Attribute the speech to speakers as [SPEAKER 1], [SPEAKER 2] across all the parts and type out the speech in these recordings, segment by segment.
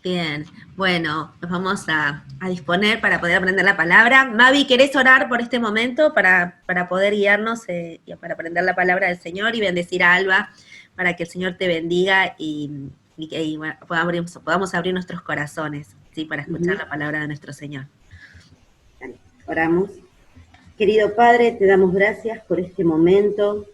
[SPEAKER 1] Bien, bueno, nos vamos a disponer para poder aprender la palabra. Mavi, ¿querés orar por este momento para poder guiarnos y para aprender la palabra del Señor y bendecir a Alba para que el Señor te bendiga y bueno, podamos abrir nuestros corazones, ¿sí? Para escuchar
[SPEAKER 2] Ujú.
[SPEAKER 1] la palabra de nuestro Señor.
[SPEAKER 2] Dale, oramos. Querido Padre, te damos gracias por este momento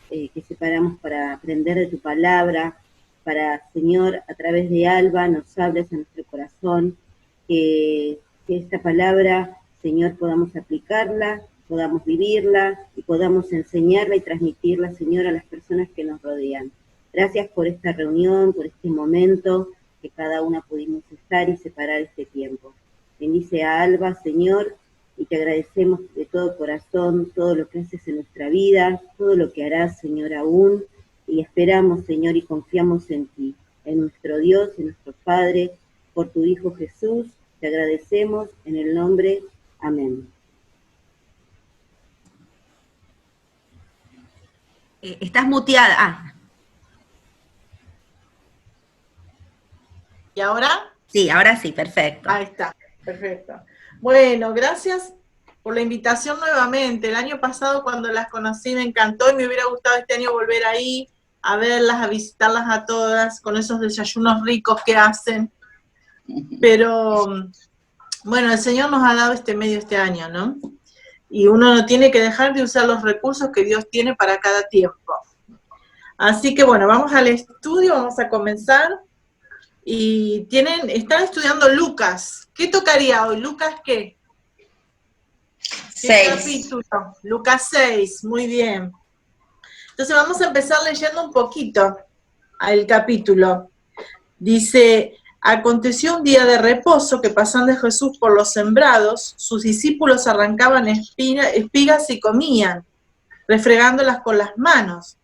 [SPEAKER 2] que separamos para aprender de tu palabra, para, Señor, a través de Alba nos hables a nuestro corazón, que esta palabra, Señor, podamos aplicarla, podamos vivirla y podamos enseñarla y transmitirla, Señor, a las personas que nos rodean. Gracias por esta reunión, por este momento que cada una pudimos estar y separar este tiempo. Bendice a Alba, Señor, y te agradecemos de todo corazón todo lo que haces en nuestra vida, todo lo que harás, Señor, aún, y esperamos, Señor, y confiamos en ti, en nuestro Dios, en nuestro Padre, por tu Hijo Jesús, te agradecemos en el nombre, amén.
[SPEAKER 1] Estás muteada. Ah,
[SPEAKER 3] ¿Y ahora?
[SPEAKER 1] sí, ahora sí, perfecto.
[SPEAKER 3] Ahí está, perfecto. Bueno, gracias por la invitación nuevamente. El año pasado cuando las conocí me encantó y me hubiera gustado este año volver ahí a verlas, a visitarlas a todas, con esos desayunos ricos que hacen. Pero bueno, el Señor nos ha dado este medio este año, ¿no? Y uno no tiene que dejar de usar los recursos que Dios tiene para cada tiempo. Así que bueno, vamos al estudio, vamos a comenzar. Y están estudiando Lucas. ¿Qué tocaría hoy? ¿Lucas qué? ¿Qué capítulo? Lucas 6, muy bien. Entonces vamos a empezar leyendo un poquito al capítulo. Dice, aconteció un día de reposo que pasando Jesús por los sembrados, sus discípulos arrancaban espigas y comían, refregándolas con las manos.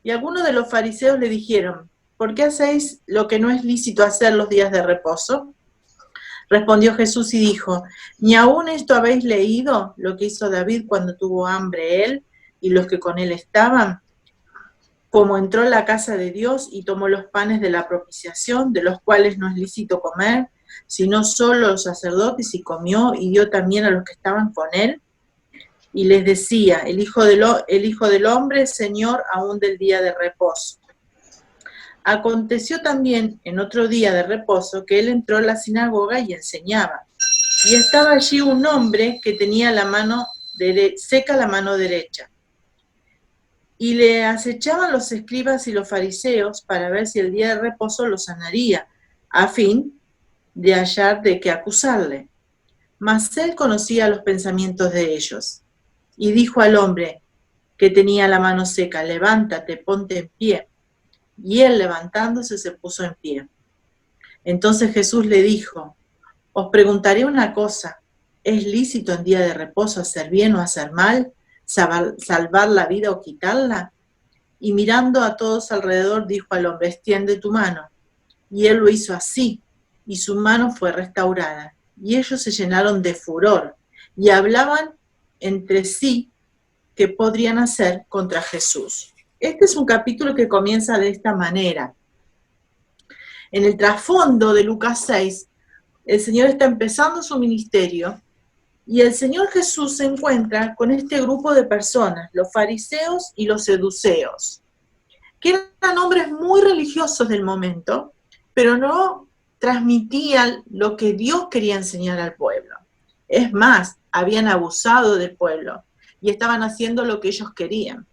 [SPEAKER 3] Y algunos de los fariseos le dijeron, ¿por qué hacéis lo que no es lícito hacer los días de reposo? Respondió Jesús y dijo, ¿ni aún esto habéis leído lo que hizo David cuando tuvo hambre él y los que con él estaban? Como entró en la casa de Dios y tomó los panes de la propiciación, de los cuales no es lícito comer, sino solo los sacerdotes, y comió y dio también a los que estaban con él. Y les decía, el Hijo del Hombre es Señor aún del día de reposo. Aconteció también en otro día de reposo que él entró en la sinagoga y enseñaba. Y estaba allí un hombre que tenía seca la mano derecha. Y le acechaban los escribas y los fariseos para ver si el día de reposo lo sanaría, a fin de hallar de qué acusarle. Mas él conocía los pensamientos de ellos. Y dijo al hombre que tenía la mano seca, levántate, ponte en pie. Y él levantándose se puso en pie. Entonces Jesús le dijo, os preguntaré una cosa, ¿es lícito en día de reposo hacer bien o hacer mal, salvar la vida o quitarla? Y mirando a todos alrededor dijo al hombre, extiende tu mano. Y él lo hizo así, y su mano fue restaurada. Y ellos se llenaron de furor y hablaban entre sí qué podrían hacer contra Jesús. Este es un capítulo que comienza de esta manera. En el trasfondo de Lucas 6, el Señor está empezando su ministerio y el Señor Jesús se encuentra con este grupo de personas, los fariseos y los seduceos, que eran hombres muy religiosos del momento, pero no transmitían lo que Dios quería enseñar al pueblo. Es más, habían abusado del pueblo y estaban haciendo lo que ellos querían.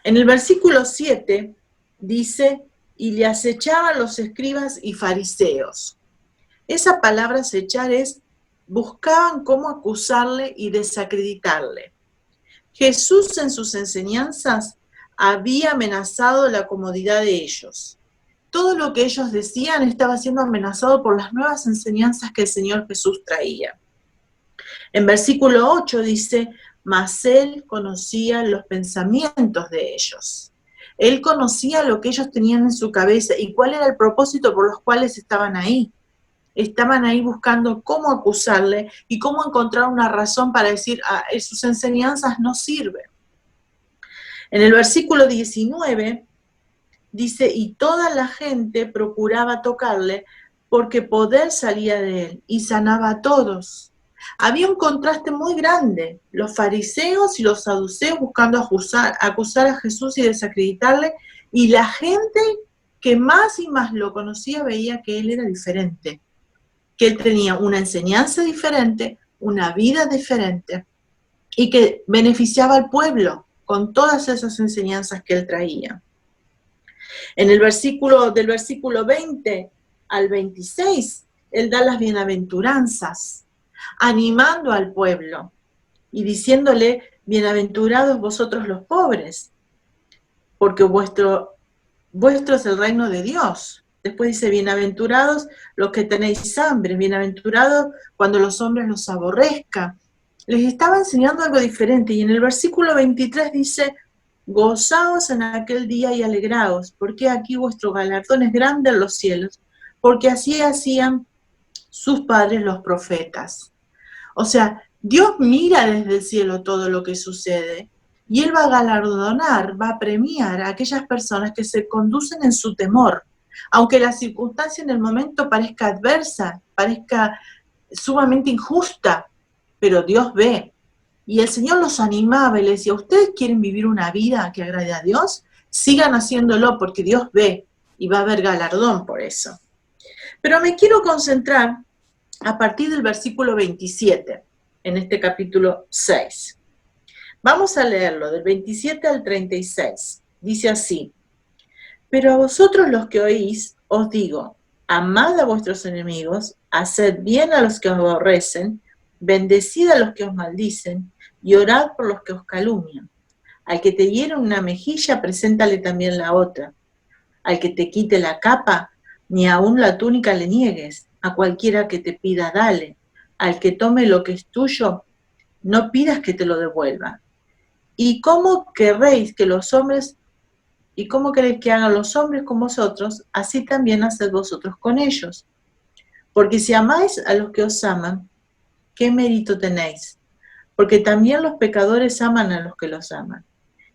[SPEAKER 3] En el versículo 7 dice, y le acechaban los escribas y fariseos. Esa palabra acechar es, buscaban cómo acusarle y desacreditarle. Jesús en sus enseñanzas había amenazado la comodidad de ellos. Todo lo que ellos decían estaba siendo amenazado por las nuevas enseñanzas que el Señor Jesús traía. En versículo 8 dice, mas él conocía los pensamientos de ellos. Él conocía lo que ellos tenían en su cabeza y cuál era el propósito por los cuales estaban ahí. Estaban ahí buscando cómo acusarle y cómo encontrar una razón para decir, sus enseñanzas no sirven. En el versículo 19 dice, y toda la gente procuraba tocarle porque poder salía de él y sanaba a todos. Había un contraste muy grande, los fariseos y los saduceos buscando acusar a Jesús y desacreditarle, y la gente que más y más lo conocía veía que él era diferente, que él tenía una enseñanza diferente, una vida diferente, y que beneficiaba al pueblo con todas esas enseñanzas que él traía. En el versículo, del versículo 20 al 26, él da las bienaventuranzas, animando al pueblo y diciéndole, bienaventurados vosotros los pobres, porque vuestro es el reino de Dios. Después dice, bienaventurados los que tenéis hambre, bienaventurados cuando los hombres los aborrezcan. Les estaba enseñando algo diferente, y en el versículo 23 dice, gozaos en aquel día y alegraos, porque aquí vuestro galardón es grande en los cielos, porque así hacían sus padres los profetas. O sea, Dios mira desde el cielo todo lo que sucede, y Él va a galardonar, va a premiar a aquellas personas que se conducen en su temor, aunque la circunstancia en el momento parezca adversa, parezca sumamente injusta, pero Dios ve. Y el Señor los animaba y les decía, ¿ustedes quieren vivir una vida que agrade a Dios? Sigan haciéndolo porque Dios ve y va a haber galardón por eso. Pero me quiero concentrar a partir del versículo 27, en este capítulo 6. Vamos a leerlo, del 27 al 36. Dice así, pero a vosotros los que oís, os digo, amad a vuestros enemigos, haced bien a los que os aborrecen, bendecid a los que os maldicen, y orad por los que os calumnian. Al que te hiere una mejilla, preséntale también la otra. Al que te quite la capa, ni aun la túnica le niegues. A cualquiera que te pida, dale. Al que tome lo que es tuyo, no pidas que te lo devuelva. ¿Y cómo queréis que hagan los hombres con vosotros? Así también haced vosotros con ellos. Porque si amáis a los que os aman, ¿qué mérito tenéis? Porque también los pecadores aman a los que los aman.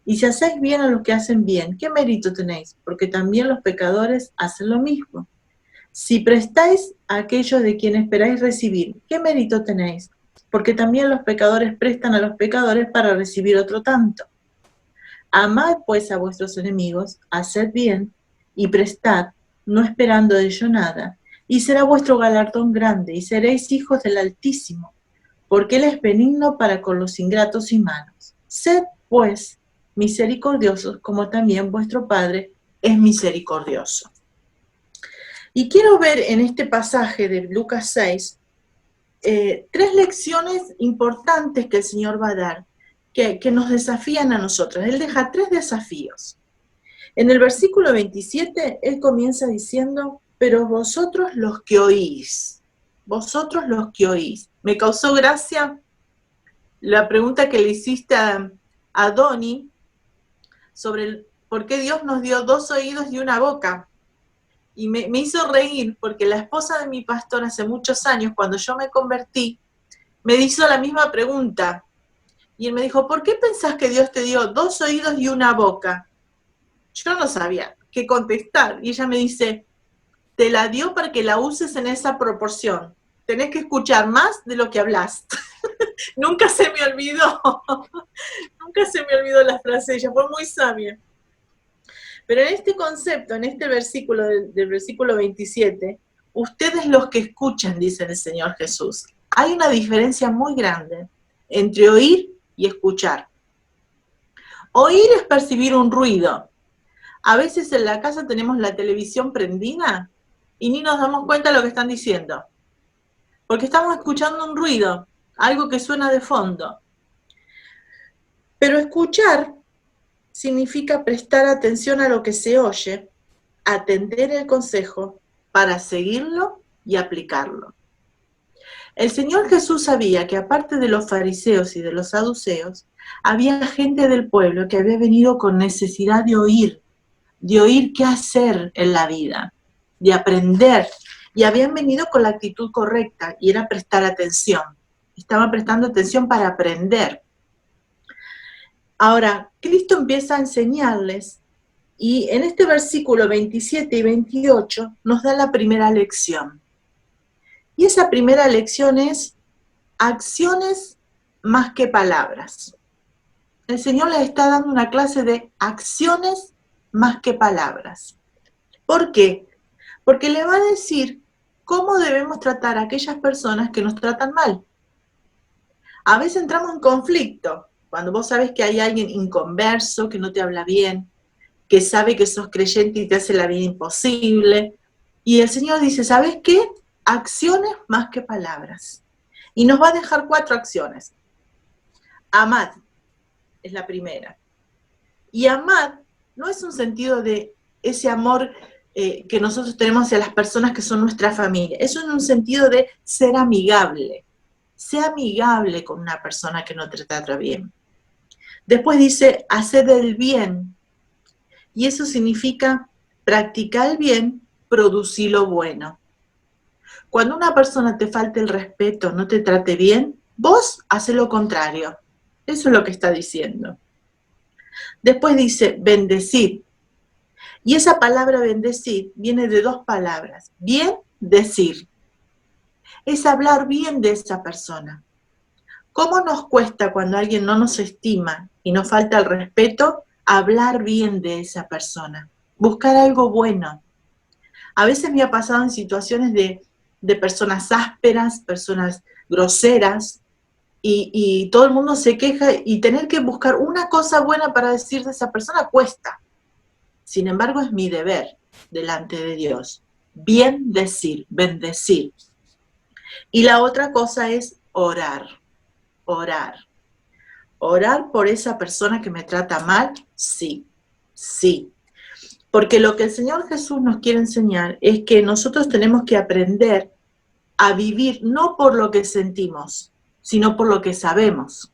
[SPEAKER 3] Y si hacéis bien a los que hacen bien, ¿qué mérito tenéis? Porque también los pecadores hacen lo mismo. Si prestáis a aquellos de quienes esperáis recibir, ¿qué mérito tenéis? Porque también los pecadores prestan a los pecadores para recibir otro tanto. Amad pues a vuestros enemigos, haced bien y prestad, no esperando de ello nada, y será vuestro galardón grande, y seréis hijos del Altísimo, porque Él es benigno para con los ingratos y malos. Sed pues misericordiosos, como también vuestro Padre es misericordioso. Y quiero ver en este pasaje de Lucas 6 tres lecciones importantes que el Señor va a dar, que nos desafían a nosotros. Él deja tres desafíos. En el versículo 27, Él comienza diciendo, pero vosotros los que oís, Me causó gracia la pregunta que le hiciste a Donnie sobre por qué Dios nos dio 2 oídos y una boca. Y me hizo reír porque la esposa de mi pastor hace muchos años, cuando yo me convertí, me hizo la misma pregunta. Y él me dijo, ¿por qué pensás que Dios te dio 2 oídos y una boca? Yo no sabía qué contestar. Y ella me dice, te la dio para que la uses en esa proporción. Tenés que escuchar más de lo que hablas. Nunca se me olvidó. Nunca se me olvidó la frase. Ella fue muy sabia. Pero en este concepto, en este versículo del versículo 27, ustedes los que escuchan, dice el Señor Jesús, hay una diferencia muy grande entre oír y escuchar. Oír es percibir un ruido. A veces en la casa tenemos la televisión prendida y ni nos damos cuenta de lo que están diciendo, porque estamos escuchando un ruido, algo que suena de fondo. Pero escuchar significa prestar atención a lo que se oye, atender el consejo para seguirlo y aplicarlo. El Señor Jesús sabía que aparte de los fariseos y de los saduceos, había gente del pueblo que había venido con necesidad de oír qué hacer en la vida, de aprender, y habían venido con la actitud correcta, y era prestar atención. Estaban prestando atención para aprender. Ahora, Cristo empieza a enseñarles Y en este versículo 27 y 28 nos da la primera lección. Y esa primera lección es acciones más que palabras. El Señor les está dando una clase de acciones más que palabras. ¿Por qué? Porque le va a decir cómo debemos tratar a aquellas personas que nos tratan mal. A veces entramos en conflicto, cuando vos sabes que hay alguien inconverso, que no te habla bien, que sabe que sos creyente y te hace la vida imposible. Y el Señor dice, ¿sabes qué? Acciones más que palabras. Y nos va a dejar 4 acciones. Amad es la primera. Y amad no es un sentido de ese amor que nosotros tenemos hacia las personas que son nuestra familia. Eso es un sentido de ser amigable. Sea amigable con una persona que no te trata bien. Después dice, haced el bien. Y eso significa practicar el bien, producir lo bueno. Cuando una persona te falte el respeto, no te trate bien, vos haces lo contrario. Eso es lo que está diciendo. Después dice, bendecid. Y esa palabra bendecid viene de 2 palabras. Bien, decir. Es hablar bien de esa persona. ¿Cómo nos cuesta cuando alguien no nos estima y nos falta el respeto, hablar bien de esa persona? Buscar algo bueno. A veces me ha pasado en situaciones de personas ásperas, personas groseras, y todo el mundo se queja, y tener que buscar una cosa buena para decir de esa persona cuesta. Sin embargo, es mi deber delante de Dios. Bien decir, bendecir. Y la otra cosa es orar. Orar. ¿Orar por esa persona que me trata mal? Sí, sí. Porque lo que el Señor Jesús nos quiere enseñar es que nosotros tenemos que aprender a vivir no por lo que sentimos, sino por lo que sabemos.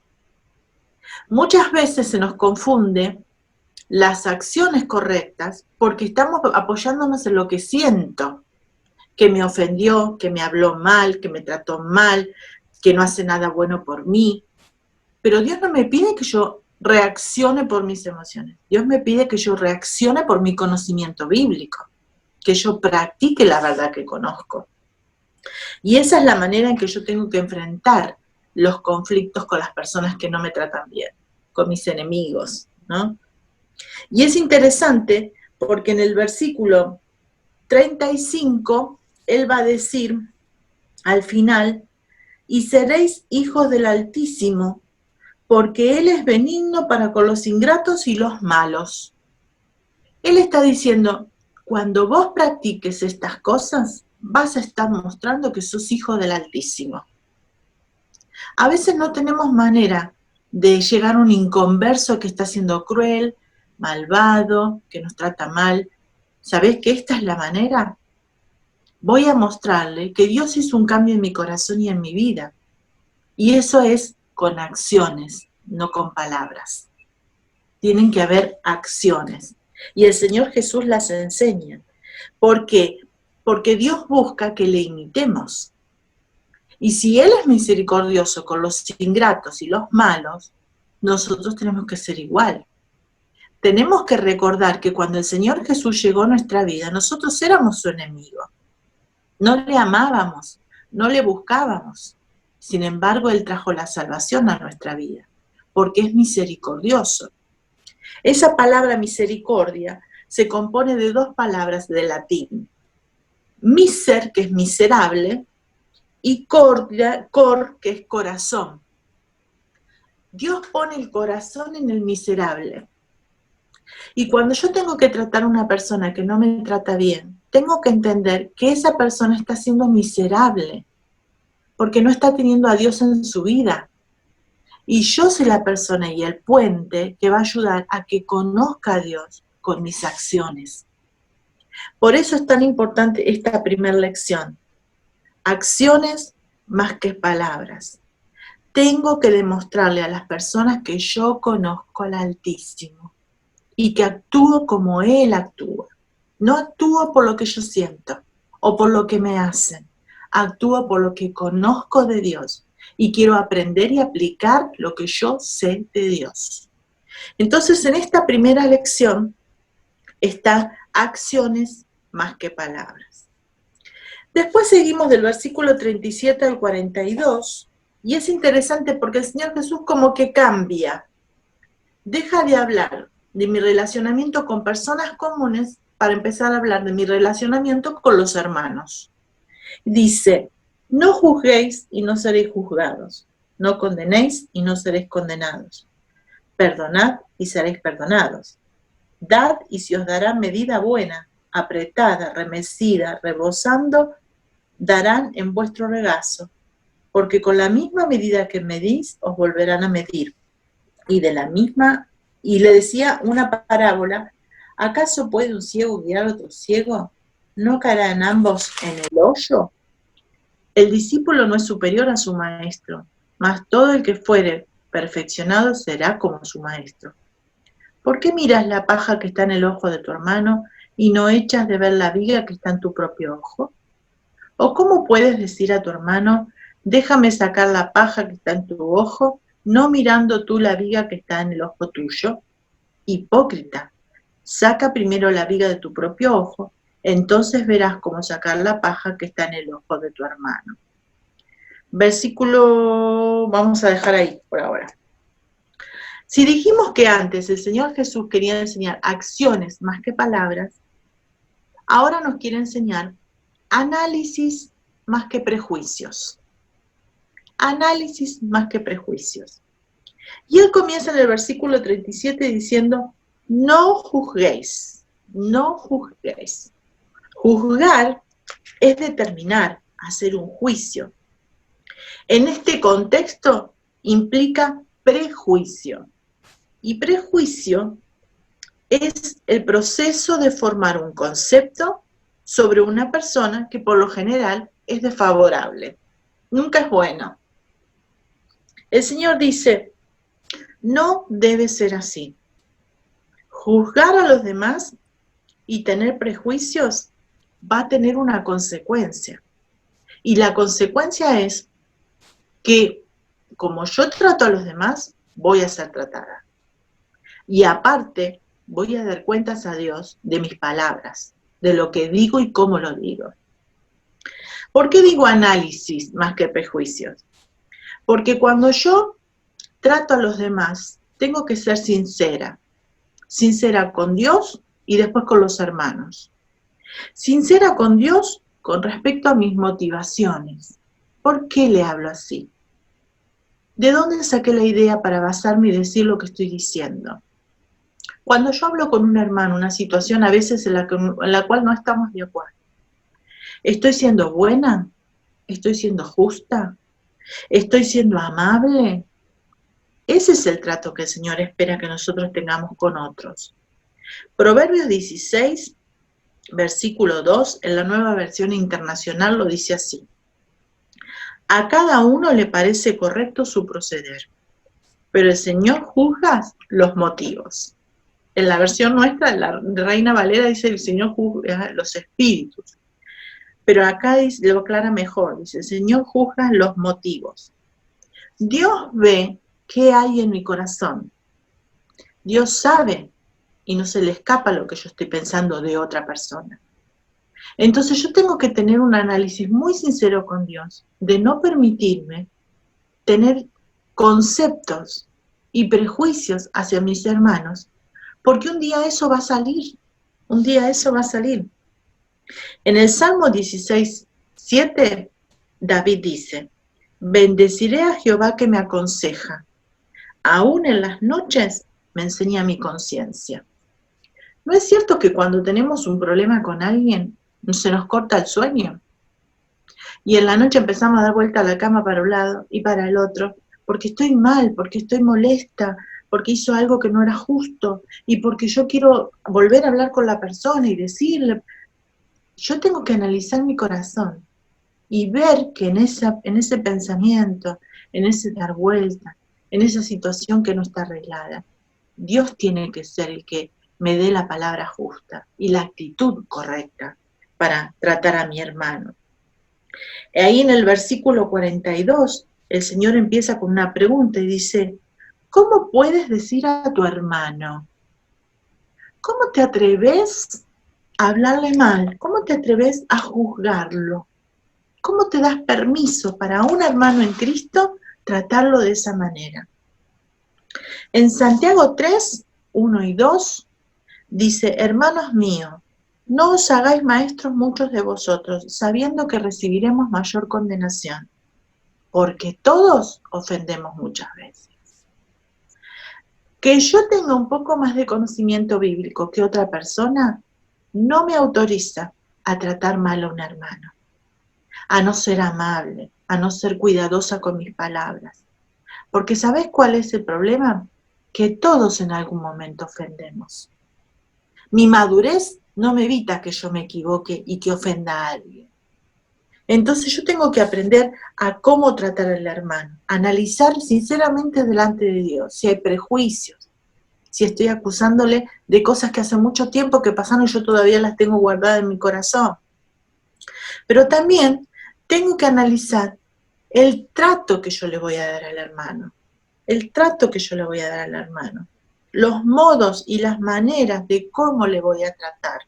[SPEAKER 3] Muchas veces se nos confunde las acciones correctas porque estamos apoyándonos en lo que siento, que me ofendió, que me habló mal, que me trató mal, que no hace nada bueno por mí. Pero Dios no me pide que yo reaccione por mis emociones. Dios me pide que yo reaccione por mi conocimiento bíblico, que yo practique la verdad que conozco. Y esa es la manera en que yo tengo que enfrentar los conflictos con las personas que no me tratan bien, con mis enemigos, ¿no? Y es interesante porque en el versículo 35, él va a decir al final, y seréis hijos del Altísimo, porque Él es benigno para con los ingratos y los malos. Él está diciendo, cuando vos practiques estas cosas, vas a estar mostrando que sos hijo del Altísimo. A veces no tenemos manera de llegar a un inconverso que está siendo cruel, malvado, que nos trata mal. ¿Sabés que esta es la manera? Voy a mostrarle que Dios hizo un cambio en mi corazón y en mi vida. Y eso es con acciones, no con palabras. Tienen que haber acciones. Y el Señor Jesús las enseña. ¿Por qué? Porque Dios busca que le imitemos. Y si Él es misericordioso con los ingratos y los malos, nosotros tenemos que ser igual. Tenemos que recordar que cuando el Señor Jesús llegó a nuestra vida, nosotros éramos su enemigo. No le amábamos, no le buscábamos. Sin embargo, Él trajo la salvación a nuestra vida, porque es misericordioso. Esa palabra misericordia se compone de 2 palabras de latín. Miser, que es miserable, y cordia, cor, que es corazón. Dios pone el corazón en el miserable. Y cuando yo tengo que tratar a una persona que no me trata bien, tengo que entender que esa persona está siendo miserable, porque no está teniendo a Dios en su vida. Y yo soy la persona y el puente que va a ayudar a que conozca a Dios con mis acciones. Por eso es tan importante esta primera lección. Acciones más que palabras. Tengo que demostrarle a las personas que yo conozco al Altísimo y que actúo como Él actúa. No actúo por lo que yo siento o por lo que me hacen. Actúo por lo que conozco de Dios y quiero aprender y aplicar lo que yo sé de Dios. Entonces, en esta primera lección, Están acciones más que palabras. Después seguimos del versículo 37 al 42, y es interesante porque el Señor Jesús como que cambia. Deja de hablar de mi relacionamiento con personas comunes para empezar a hablar de mi relacionamiento con los hermanos. Dice, no juzguéis y no seréis juzgados, no condenéis y no seréis condenados, perdonad y seréis perdonados, dad y se os dará medida buena, apretada, remecida, rebosando, darán en vuestro regazo, porque con la misma medida que medís os volverán a medir. Y le decía una parábola, ¿acaso puede un ciego guiar a otro ciego? ¿No caerán ambos en el hoyo? El discípulo no es superior a su maestro, mas todo el que fuere perfeccionado será como su maestro. ¿Por qué miras la paja que está en el ojo de tu hermano y no echas de ver la viga que está en tu propio ojo? ¿O cómo puedes decir a tu hermano, déjame sacar la paja que está en tu ojo, no mirando tú la viga que está en el ojo tuyo? Hipócrita, saca primero la viga de tu propio ojo, entonces verás cómo sacar la paja que está en el ojo de tu hermano. Versículo, vamos a dejar ahí por ahora. Si dijimos que antes el Señor Jesús quería enseñar acciones más que palabras, ahora nos quiere enseñar análisis más que prejuicios. Análisis más que prejuicios. Y él comienza en el versículo 37 diciendo, no juzguéis, no juzguéis. Juzgar es determinar, hacer un juicio. En este contexto implica prejuicio. Y prejuicio es el proceso de formar un concepto sobre una persona que por lo general es desfavorable. Nunca es bueno. El Señor dice, no debe ser así. Juzgar a los demás y tener prejuicios va a tener una consecuencia. Y la consecuencia es que como yo trato a los demás, voy a ser tratada. Y aparte, voy a dar cuentas a Dios de mis palabras, de lo que digo y cómo lo digo. ¿Por qué digo análisis más que prejuicios? Porque cuando yo trato a los demás, tengo que ser sincera. Sincera con Dios y después con los hermanos. Sincera con Dios con respecto a mis motivaciones. ¿Por qué le hablo así? ¿De dónde saqué la idea para basarme y decir lo que estoy diciendo? Cuando yo hablo con un hermano, una situación a veces en la cual no estamos de acuerdo, ¿estoy siendo buena? ¿Estoy siendo justa? ¿Estoy siendo amable? Ese es el trato que el Señor espera que nosotros tengamos con otros. Proverbios 16, versículo 2, en la Nueva Versión Internacional lo dice así. A cada uno le parece correcto su proceder, pero el Señor juzga los motivos. En la versión nuestra, la Reina Valera dice el Señor juzga los espíritus. Pero acá lo aclara mejor, dice el Señor juzga los motivos. Dios ve qué hay en mi corazón. Dios sabe y no se le escapa lo que yo estoy pensando de otra persona. Entonces yo tengo que tener un análisis muy sincero con Dios, de no permitirme tener conceptos y prejuicios hacia mis hermanos, porque un día eso va a salir, un día eso va a salir. En el Salmo 16, 7, David dice, bendeciré a Jehová que me aconseja, aún en las noches me enseña mi conciencia. ¿No es cierto que cuando tenemos un problema con alguien, se nos corta el sueño? Y en la noche empezamos a dar vuelta a la cama para un lado y para el otro, porque estoy mal, porque estoy molesta, porque hizo algo que no era justo, y porque yo quiero volver a hablar con la persona y decirle, yo tengo que analizar mi corazón y ver que en ese pensamiento, en ese dar vuelta, en esa situación que no está arreglada, Dios tiene que ser el que me dé la palabra justa y la actitud correcta para tratar a mi hermano. Ahí en el versículo 42, el Señor empieza con una pregunta y dice, ¿cómo puedes decir a tu hermano? ¿cómo te atreves a hablarle mal? ¿Cómo te atreves a juzgarlo? ¿Cómo te das permiso para un hermano en Cristo tratarlo de esa manera? En Santiago 3, 1 y 2, dice, hermanos míos, no os hagáis maestros muchos de vosotros, sabiendo que recibiremos mayor condenación, porque todos ofendemos muchas veces. Que yo tenga un poco más de conocimiento bíblico que otra persona no me autoriza a tratar mal a un hermano, a no ser amable, a no ser cuidadosa con mis palabras. Porque ¿sabés cuál es el problema? Que todos en algún momento ofendemos. Mi madurez no me evita que yo me equivoque y que ofenda a alguien. Entonces yo tengo que aprender a cómo tratar al hermano, analizar sinceramente delante de Dios si hay prejuicios, si estoy acusándole de cosas que hace mucho tiempo que pasaron y yo todavía las tengo guardadas en mi corazón. Pero también tengo que analizar el trato que yo le voy a dar al hermano, el trato que yo le voy a dar al hermano, los modos y las maneras de cómo le voy a tratar.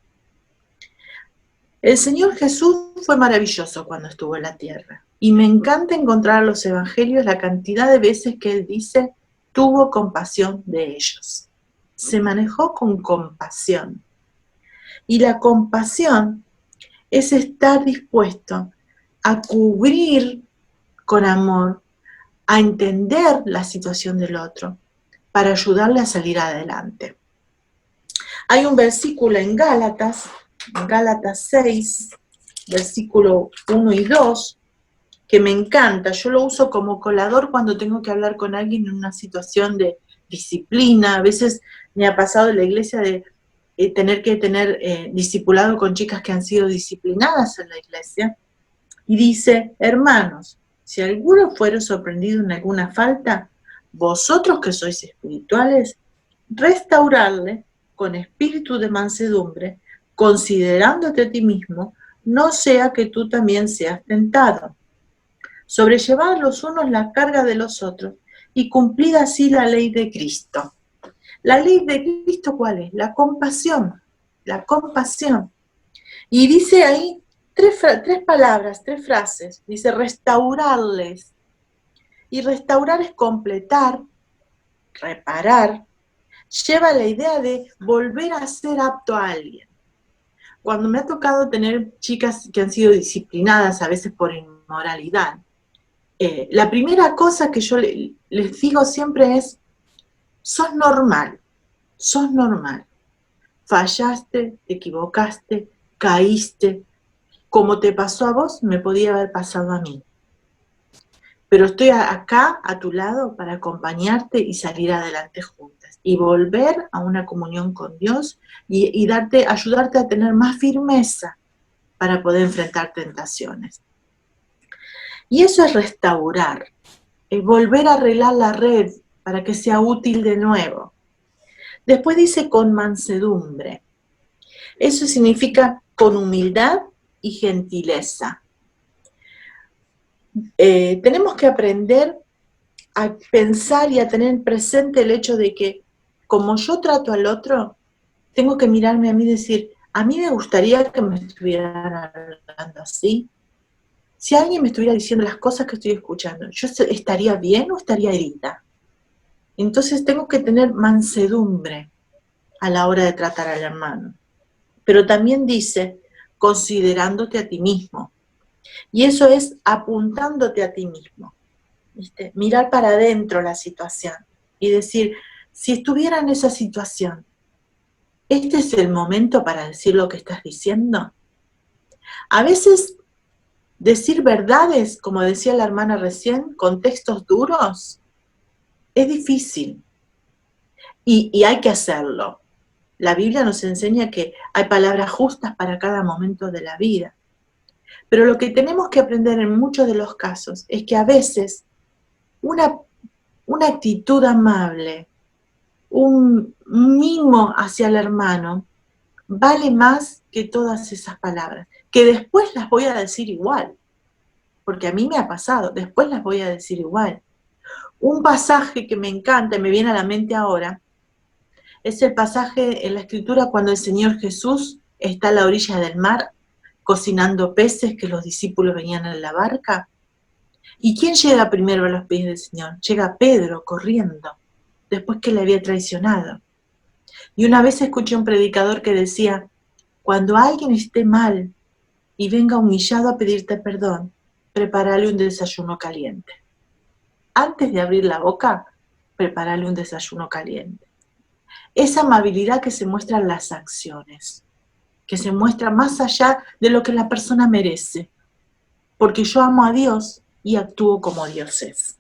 [SPEAKER 3] El Señor Jesús fue maravilloso cuando estuvo en la tierra y me encanta encontrar en los evangelios la cantidad de veces que Él dice, tuvo compasión de ellos. Se manejó con compasión. Y la compasión es estar dispuesto a cubrir con amor, a entender la situación del otro, para ayudarle a salir adelante. Hay un versículo en Gálatas 6, versículo 1 y 2, que me encanta. Yo lo uso como colador cuando tengo que hablar con alguien en una situación de disciplina. A veces me ha pasado en la iglesia de tener que tener discipulado con chicas que han sido disciplinadas en la iglesia. Y dice, hermanos, si alguno fuere sorprendido en alguna falta, vosotros que sois espirituales, restaurarle con espíritu de mansedumbre, considerándote a ti mismo, no sea que tú también seas tentado. Sobrellevad los unos la carga de los otros y cumplid así la ley de Cristo. ¿La ley de Cristo cuál es? La compasión, la compasión. Y dice ahí tres palabras, tres frases. Dice restaurarles. Y restaurar es completar, reparar. Lleva la idea de volver a ser apto a alguien. Cuando me ha tocado tener chicas que han sido disciplinadas, a veces por inmoralidad, la primera cosa que yo les digo siempre es, sos normal, fallaste, te equivocaste, caíste, como te pasó a vos, me podía haber pasado a mí. Pero estoy acá, a tu lado, para acompañarte y salir adelante juntas. Y volver a una comunión con Dios y ayudarte a tener más firmeza para poder enfrentar tentaciones. Y eso es restaurar, es volver a arreglar la red para que sea útil de nuevo. Después dice con mansedumbre. Eso significa con humildad y gentileza. Tenemos que aprender a pensar y a tener presente el hecho de que como yo trato al otro, tengo que mirarme a mí y decir, a mí me gustaría que me estuvieran hablando así. Si alguien me estuviera diciendo las cosas que estoy escuchando, ¿yo estaría bien o estaría herida? Entonces tengo que tener mansedumbre a la hora de tratar al hermano. Pero también dice, considerándote a ti mismo. Y eso es apuntándote a ti mismo. ¿Viste? Mirar para adentro la situación y decir, si estuviera en esa situación, ¿este es el momento para decir lo que estás diciendo? A veces decir verdades, como decía la hermana recién, con textos duros, es difícil. Y hay que hacerlo. La Biblia nos enseña que hay palabras justas para cada momento de la vida. Pero lo que tenemos que aprender en muchos de los casos es que a veces una actitud amable, un mimo hacia el hermano, vale más que todas esas palabras, que después las voy a decir igual, porque a mí me ha pasado, después las voy a decir igual. Un pasaje que me encanta y me viene a la mente ahora, Es el pasaje en la Escritura cuando el Señor Jesús está a la orilla del mar cocinando peces que los discípulos venían en la barca. ¿Y quién llega primero a los pies del Señor? Llega Pedro corriendo, después que le había traicionado. Y una vez escuché un predicador que decía, cuando alguien esté mal y venga humillado a pedirte perdón, prepárale un desayuno caliente. Antes de abrir la boca, prepárale un desayuno caliente. Esa amabilidad que se muestra en las acciones, que se muestra más allá de lo que la persona merece, porque yo amo a Dios y actúo como Dios es.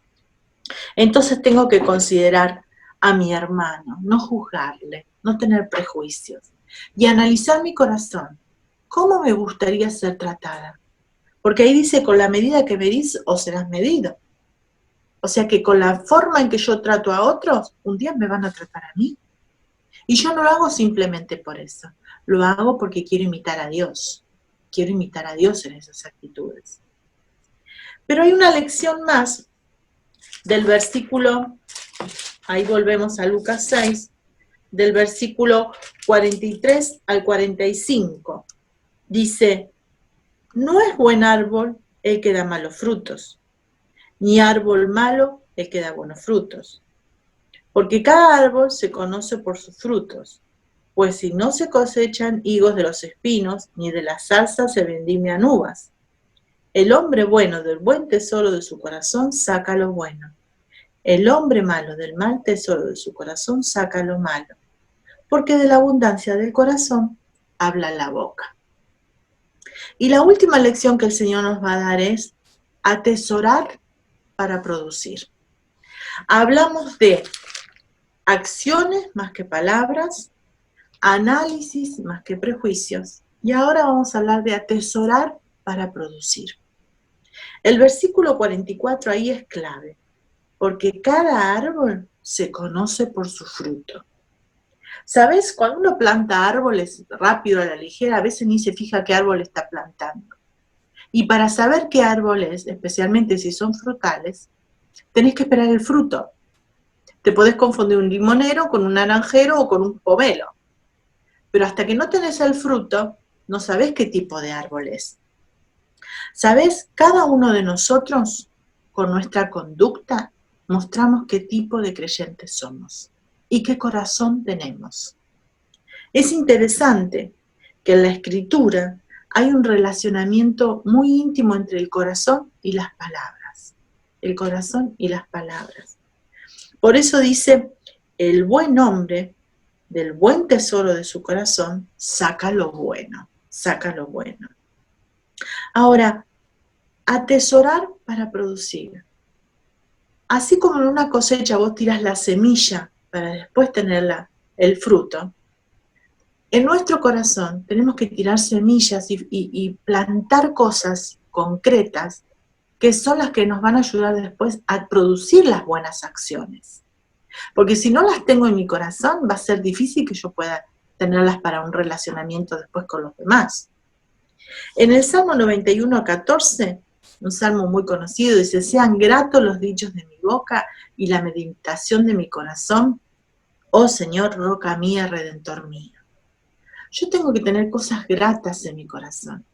[SPEAKER 3] Entonces tengo que considerar a mi hermano, no juzgarle, no tener prejuicios y analizar mi corazón. ¿Cómo me gustaría ser tratada? Porque ahí dice, con la medida que medís, os serás medido. O sea que con la forma en que yo trato a otros, un día me van a tratar a mí. Y yo no lo hago simplemente por eso. Lo hago porque quiero imitar a Dios. Quiero imitar a Dios en esas actitudes. Pero hay una lección más del versículo, ahí volvemos a Lucas 6, del versículo 43 al 45. Dice, no es buen árbol el que da malos frutos, ni árbol malo el que da buenos frutos. Porque cada árbol se conoce por sus frutos, pues si no se cosechan higos de los espinos, ni de la zarza se vendimian uvas. El hombre bueno del buen tesoro de su corazón saca lo bueno. El hombre malo del mal tesoro de su corazón saca lo malo. Porque de la abundancia del corazón habla la boca. Y la última lección que el Señor nos va a dar es atesorar para producir. Hablamos de acciones más que palabras, análisis más que prejuicios. Y ahora vamos a hablar de atesorar para producir. El versículo 44 ahí es clave, porque cada árbol se conoce por su fruto. ¿Sabes? Cuando uno planta árboles rápido a la ligera, a veces ni se fija qué árbol está plantando. Y para saber qué árbol es, especialmente si son frutales, tenés que esperar el fruto. Te podés confundir un limonero con un naranjero o con un pomelo. Pero hasta que no tenés el fruto, no sabés qué tipo de árbol es. ¿Sabés? Cada uno de nosotros, con nuestra conducta, mostramos qué tipo de creyentes somos y qué corazón tenemos. Es interesante que en la Escritura hay un relacionamiento muy íntimo entre el corazón y las palabras. El corazón y las palabras. Por eso dice, el buen hombre del buen tesoro de su corazón saca lo bueno, saca lo bueno. Ahora, atesorar para producir. Así como en una cosecha vos tirás la semilla para después tener el fruto, en nuestro corazón tenemos que tirar semillas y plantar cosas concretas que son las que nos van a ayudar después a producir las buenas acciones. Porque si no las tengo en mi corazón, va a ser difícil que yo pueda tenerlas para un relacionamiento después con los demás. En el Salmo 91:14, un salmo muy conocido, dice, sean gratos los dichos de mi boca y la meditación de mi corazón, oh Señor, roca mía, redentor mío. Yo tengo que tener cosas gratas en mi corazón.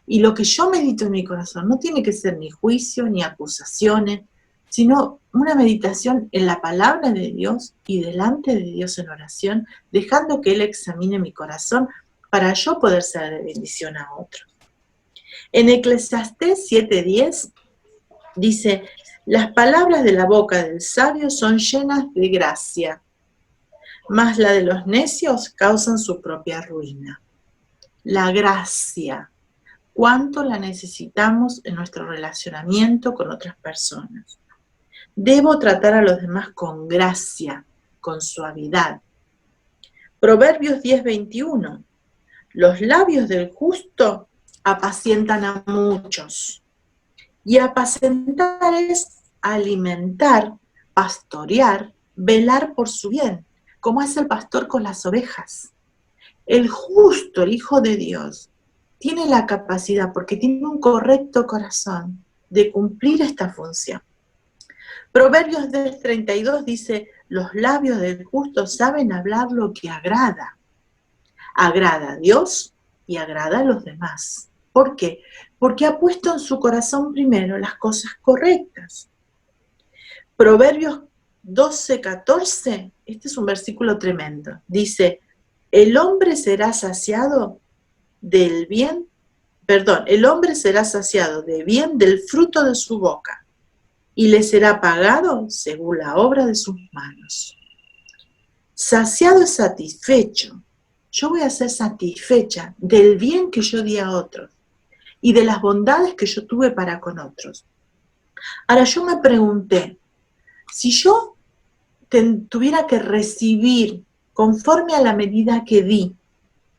[SPEAKER 3] Y lo que yo medito en mi corazón no tiene que ser ni juicio, ni acusaciones, sino una meditación en la palabra de Dios y delante de Dios en oración, dejando que Él examine mi corazón para yo poder ser de bendición a otros. En Eclesiastés 7:10 dice, las palabras de la boca del sabio son llenas de gracia, mas la de los necios causan su propia ruina. La gracia, ¿cuánto la necesitamos en nuestro relacionamiento con otras personas? Debo tratar a los demás con gracia, con suavidad. Proverbios 10:21. Los labios del justo apacientan a muchos. Y apacentar es alimentar, pastorear, velar por su bien, como hace el pastor con las ovejas. El justo, el Hijo de Dios, tiene la capacidad, porque tiene un correcto corazón, de cumplir esta función. Proverbios 10:32 dice, Los labios del justo saben hablar lo que agrada. Agrada a Dios y agrada a los demás. ¿Por qué? Porque ha puesto en su corazón primero las cosas correctas. Proverbios 12:14, este es un versículo tremendo. Dice, el hombre será saciado del bien, el hombre será saciado de bien del fruto de su boca, y le será pagado según la obra de sus manos. Saciado es satisfecho. Yo voy a ser satisfecha del bien que yo di a otros y de las bondades que yo tuve para con otros. Ahora yo me pregunté, si yo tuviera que recibir conforme a la medida que di,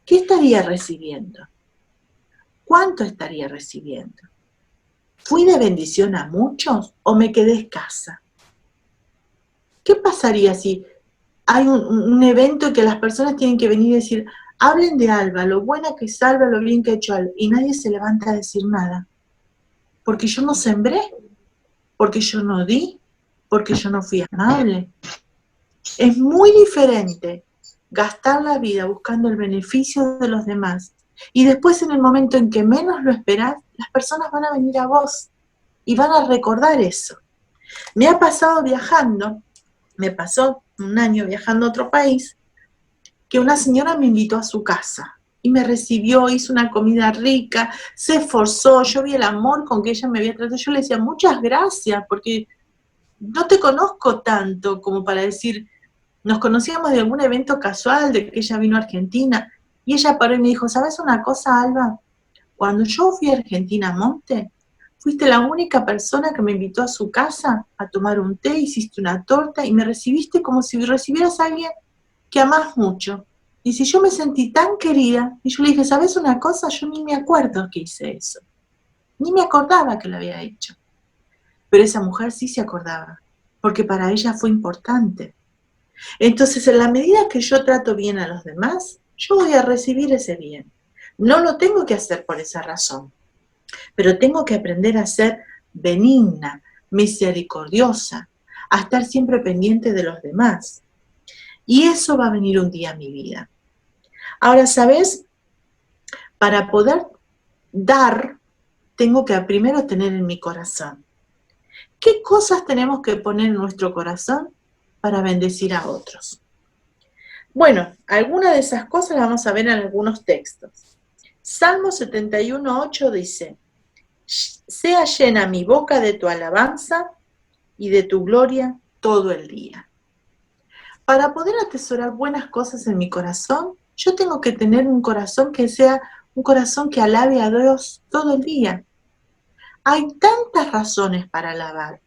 [SPEAKER 3] ¿qué estaría recibiendo? ¿Cuánto estaría recibiendo? ¿Fui de bendición a muchos o me quedé escasa? ¿Qué pasaría si hay un evento en que las personas tienen que venir y decir, hablen de Alba, lo buena que es Alba, lo bien que ha hecho Alba, y nadie se levanta a decir nada? Porque yo no sembré, porque yo no di, porque yo no fui amable. Es muy diferente gastar la vida buscando el beneficio de los demás y después en el momento en que menos lo esperás, las personas van a venir a vos y van a recordar eso. Me ha pasado viajando, me pasó un año viajando a otro país, que una señora me invitó a su casa y me recibió, hizo una comida rica, se esforzó, yo vi el amor con que ella me había tratado, yo le decía muchas gracias porque no te conozco tanto como para decir, nos conocíamos de algún evento casual, de que ella vino a Argentina, y ella paró y me dijo, ¿sabes una cosa, Alba? Cuando yo fui a Argentina Monte, fuiste la única persona que me invitó a su casa a tomar un té, hiciste una torta y me recibiste como si recibieras a alguien que amás mucho. Y si yo me sentí tan querida, y yo le dije, ¿sabes una cosa? Yo ni me acuerdo que hice eso. Ni me acordaba que lo había hecho. Pero esa mujer sí se acordaba, porque para ella fue importante. Entonces, en la medida que yo trato bien a los demás, yo voy a recibir ese bien. No lo tengo que hacer por esa razón, pero tengo que aprender a ser benigna, misericordiosa, a estar siempre pendiente de los demás. Y eso va a venir un día a mi vida. Ahora, ¿sabes? Para poder dar, tengo que primero tener en mi corazón. ¿Qué cosas tenemos que poner en nuestro corazón para bendecir a otros? Bueno, algunas de esas cosas las vamos a ver en algunos textos. Salmo 71:8 dice, sea llena mi boca de tu alabanza y de tu gloria todo el día. Para poder atesorar buenas cosas en mi corazón, yo tengo que tener un corazón que sea un corazón que alabe a Dios todo el día. Hay tantas razones para alabar.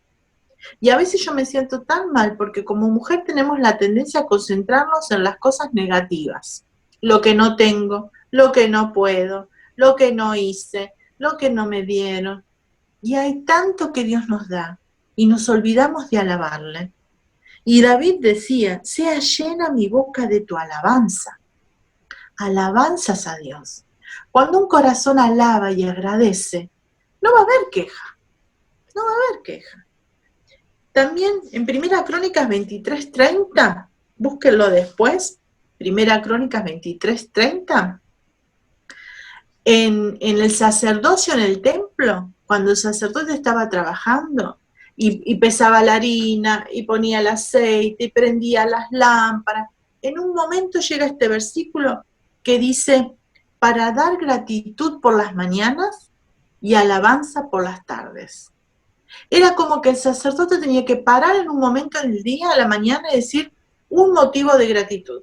[SPEAKER 3] Y a veces yo me siento tan mal porque como mujer tenemos la tendencia a concentrarnos en las cosas negativas. Lo que no tengo, lo que no puedo, lo que no hice, lo que no me dieron. Y hay tanto que Dios nos da y nos olvidamos de alabarle. Y David decía, sea llena mi boca de tu alabanza. Alabanzas a Dios. Cuando un corazón alaba y agradece, no va a haber queja. No va a haber queja. También en Primera Crónicas 23:30, búsquenlo después, Primera Crónicas 23:30, en el sacerdocio en el templo, cuando el sacerdote estaba trabajando y pesaba la harina y ponía el aceite y prendía las lámparas, en un momento llega este versículo que dice, para dar gratitud por las mañanas y alabanza por las tardes. Era como que el sacerdote tenía que parar en un momento en el día, a la mañana, y decir un motivo de gratitud.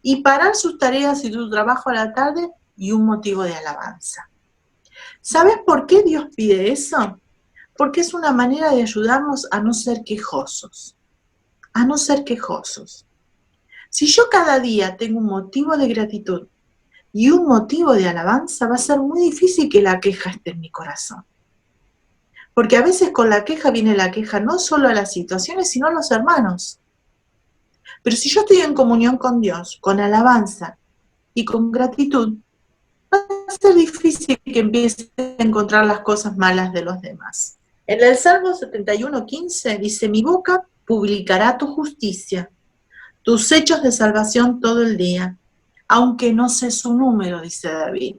[SPEAKER 3] Y parar sus tareas y su trabajo a la tarde y un motivo de alabanza. ¿Sabes por qué Dios pide eso? Porque es una manera de ayudarnos a no ser quejosos. A no ser quejosos. Si yo cada día tengo un motivo de gratitud y un motivo de alabanza, va a ser muy difícil que la queja esté en mi corazón. Porque a veces con la queja viene la queja no solo a las situaciones, sino a los hermanos. Pero si yo estoy en comunión con Dios, con alabanza y con gratitud, va a ser difícil que empiece a encontrar las cosas malas de los demás. En el Salmo 71:15 dice, mi boca publicará tu justicia, tus hechos de salvación todo el día, aunque no sé su número, dice David.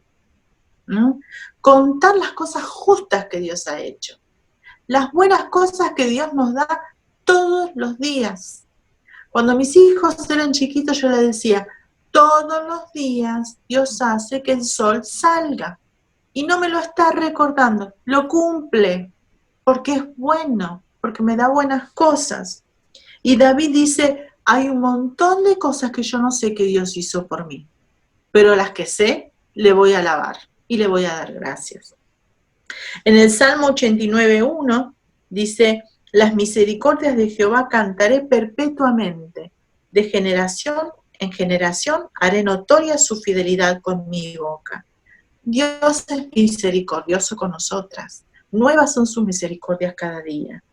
[SPEAKER 3] ¿No? Contar las cosas justas que Dios ha hecho, las buenas cosas que Dios nos da todos los días. Cuando mis hijos eran chiquitos yo les decía, todos los días Dios hace que el sol salga. Y no me lo está recordando, lo cumple, porque es bueno, porque me da buenas cosas. Y David dice, hay un montón de cosas que yo no sé que Dios hizo por mí, pero las que sé, le voy a alabar y le voy a dar gracias. En el Salmo 89:1 dice, las misericordias de Jehová cantaré perpetuamente, de generación en generación haré notoria su fidelidad con mi boca. Dios es misericordioso con nosotras, nuevas son sus misericordias cada día.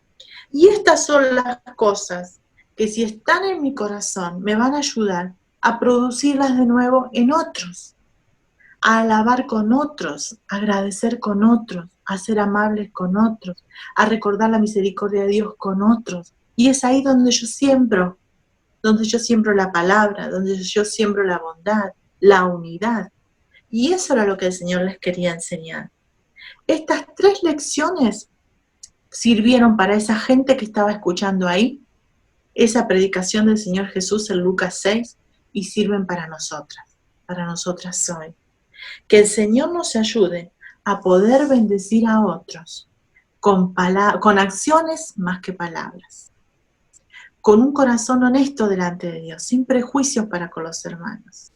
[SPEAKER 3] Y estas son las cosas que si están en mi corazón me van a ayudar a producirlas de nuevo en otros, a alabar con otros, a agradecer con otros, a ser amables con otros, a recordar la misericordia de Dios con otros. Y es ahí donde yo siembro la palabra, donde yo siembro la bondad, la unidad. Y eso era lo que el Señor les quería enseñar. Estas 3 lecciones sirvieron para esa gente que estaba escuchando ahí, esa predicación del Señor Jesús en Lucas 6, y sirven para nosotras hoy. Que el Señor nos ayude a poder bendecir a otros con acciones más que palabras, con un corazón honesto delante de Dios, sin prejuicios para con los hermanos,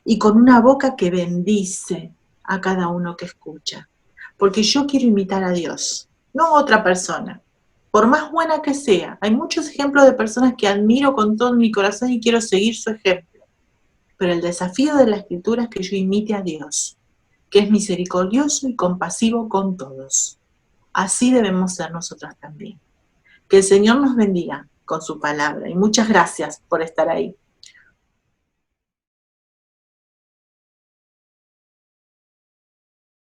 [SPEAKER 3] y con una boca que bendice a cada uno que escucha, porque yo quiero imitar a Dios, no a otra persona, por más buena que sea. Hay muchos ejemplos de personas que admiro con todo mi corazón y quiero seguir su ejemplo, pero el desafío de la Escritura es que yo imite a Dios, que es misericordioso y compasivo con todos. Así debemos ser nosotros también. Que el Señor nos bendiga con su palabra y muchas gracias por estar ahí.